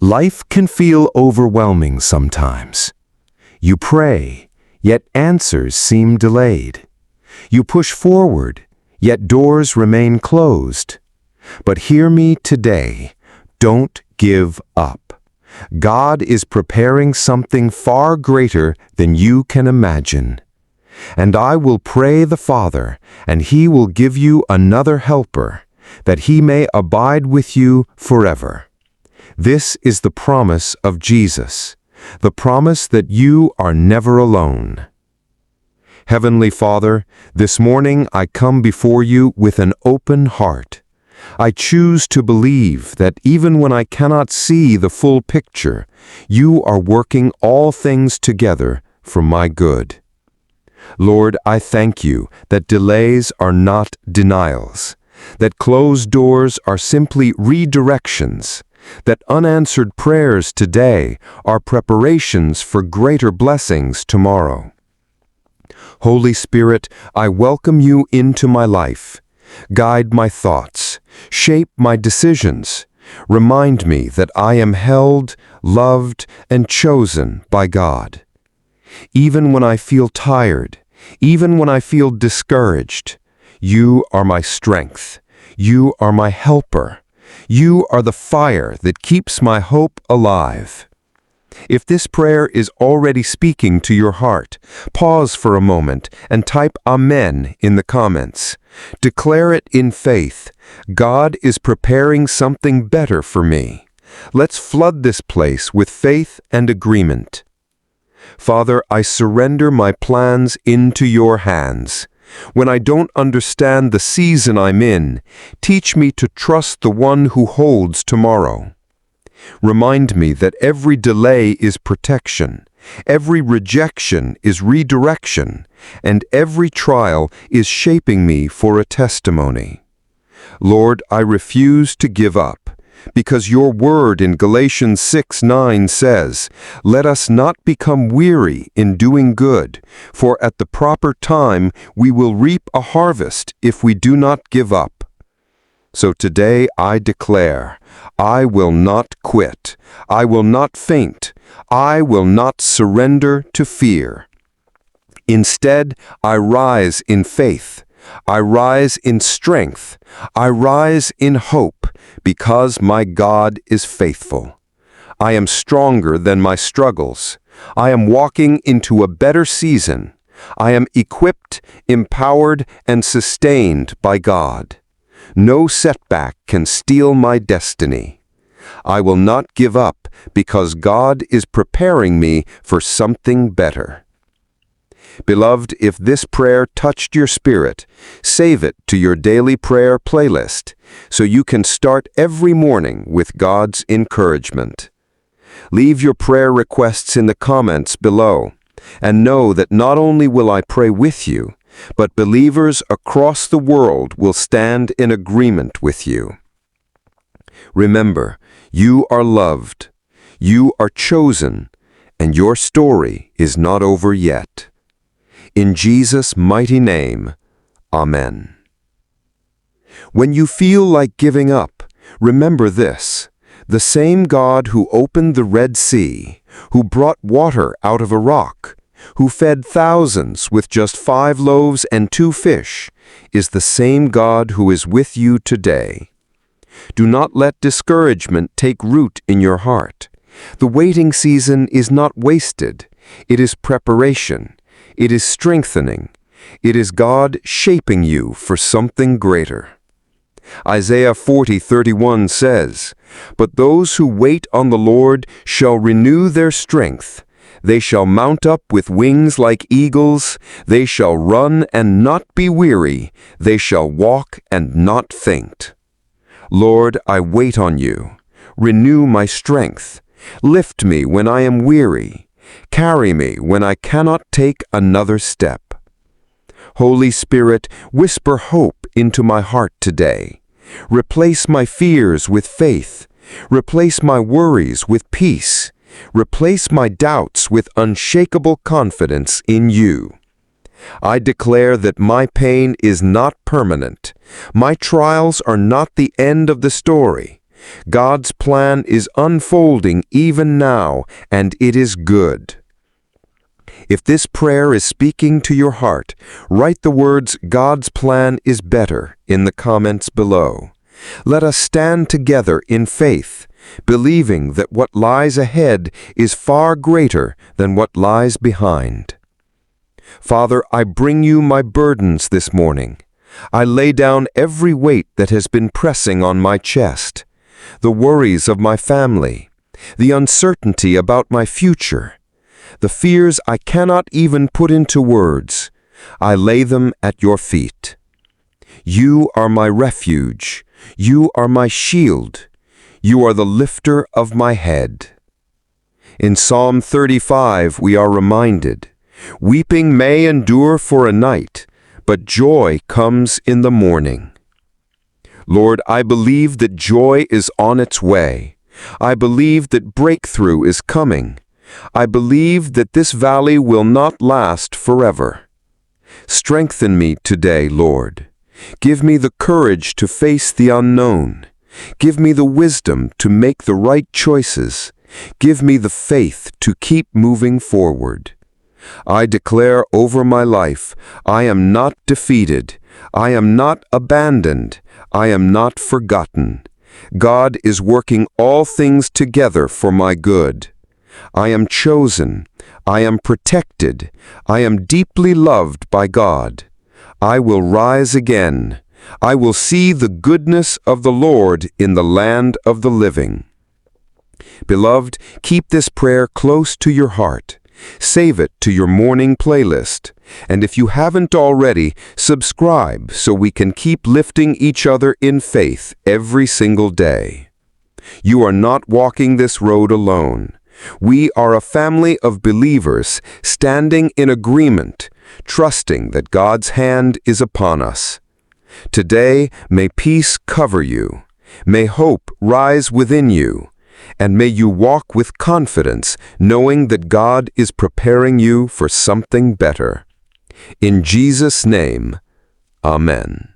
Life can feel overwhelming sometimes. You pray, yet answers seem delayed. You push forward, yet doors remain closed. But hear me today, don't give up. God is preparing something far greater than you can imagine. And I will pray the Father, and He will give you another helper, that He may abide with you forever. This is the promise of Jesus, the promise that you are never alone. Heavenly Father, this morning I come before you with an open heart. I choose to believe that even when I cannot see the full picture, you are working all things together for my good. Lord, I thank you that delays are not denials, that closed doors are simply redirections, that unanswered prayers today are preparations for greater blessings tomorrow. Holy Spirit, I welcome you into my life. Guide my thoughts, shape my decisions. Remind me that I am held, loved, and chosen by God. Even when I feel tired, even when I feel discouraged, you are my strength. You are my helper. You are the fire that keeps my hope alive. If this prayer is already speaking to your heart, pause for a moment and type Amen in the comments. Declare it in faith. God is preparing something better for me. Let's flood this place with faith and agreement. Father, I surrender my plans into your hands. When I don't understand the season I'm in, teach me to trust the one who holds tomorrow. Remind me that every delay is protection, every rejection is redirection, and every trial is shaping me for a testimony. Lord, I refuse to give up, because your word in Galatians 6:9 says, "Let us not become weary in doing good, for at the proper time we will reap a harvest if we do not give up." So today I declare, I will not quit. I will not faint. I will not surrender to fear. Instead, I rise in faith. I rise in strength. I rise in hope, because my God is faithful. I am stronger than my struggles. I am walking into a better season. I am equipped, empowered, and sustained by God. No setback can steal my destiny. I will not give up because God is preparing me for something better. Beloved, if this prayer touched your spirit, save it to your daily prayer playlist so you can start every morning with God's encouragement. Leave your prayer requests in the comments below, and know that not only will I pray with you, but believers across the world will stand in agreement with you. Remember, you are loved, you are chosen, and your story is not over yet. In Jesus' mighty name, Amen. When you feel like giving up, remember this: the same God who opened the Red Sea, who brought water out of a rock, who fed thousands with just 5 loaves and 2 fish, is the same God who is with you today. Do not let discouragement take root in your heart. The waiting season is not wasted. It is preparation. It is strengthening. It is God shaping you for something greater. Isaiah 40:31 says, "But those who wait on the Lord shall renew their strength. They shall mount up with wings like eagles. They shall run and not be weary. They shall walk and not faint." Lord, I wait on you. Renew my strength. Lift me when I am weary. Carry me when I cannot take another step. Holy Spirit, whisper hope into my heart today. Replace my fears with faith. Replace my worries with peace. Replace my doubts with unshakable confidence in you. I declare that my pain is not permanent. My trials are not the end of the story. God's plan is unfolding even now, and it is good. If this prayer is speaking to your heart, write the words "God's plan is better" in the comments below. Let us stand together in faith, believing that what lies ahead is far greater than what lies behind. Father, I bring you my burdens this morning. I lay down every weight that has been pressing on my chest, the worries of my family, the uncertainty about my future, the fears I cannot even put into words. I lay them at your feet. You are my refuge. You are my shield. You are the lifter of my head. In Psalm 35 we are reminded, "Weeping may endure for a night, but joy comes in the morning." Lord, I believe that joy is on its way. I believe that breakthrough is coming. I believe that this valley will not last forever. Strengthen me today, Lord. Give me the courage to face the unknown. Give me the wisdom to make the right choices. Give me the faith to keep moving forward. I declare over my life, I am not defeated. I am not abandoned. I am not forgotten. God is working all things together for my good. I am chosen. I am protected. I am deeply loved by God. I will rise again. I will see the goodness of the Lord in the land of the living. Beloved, keep this prayer close to your heart. Save it to your morning playlist. And if you haven't already, subscribe so we can keep lifting each other in faith every single day. You are not walking this road alone. We are a family of believers standing in agreement, trusting that God's hand is upon us. Today, may peace cover you. May hope rise within you. And may you walk with confidence, knowing that God is preparing you for something better. In Jesus' name, Amen.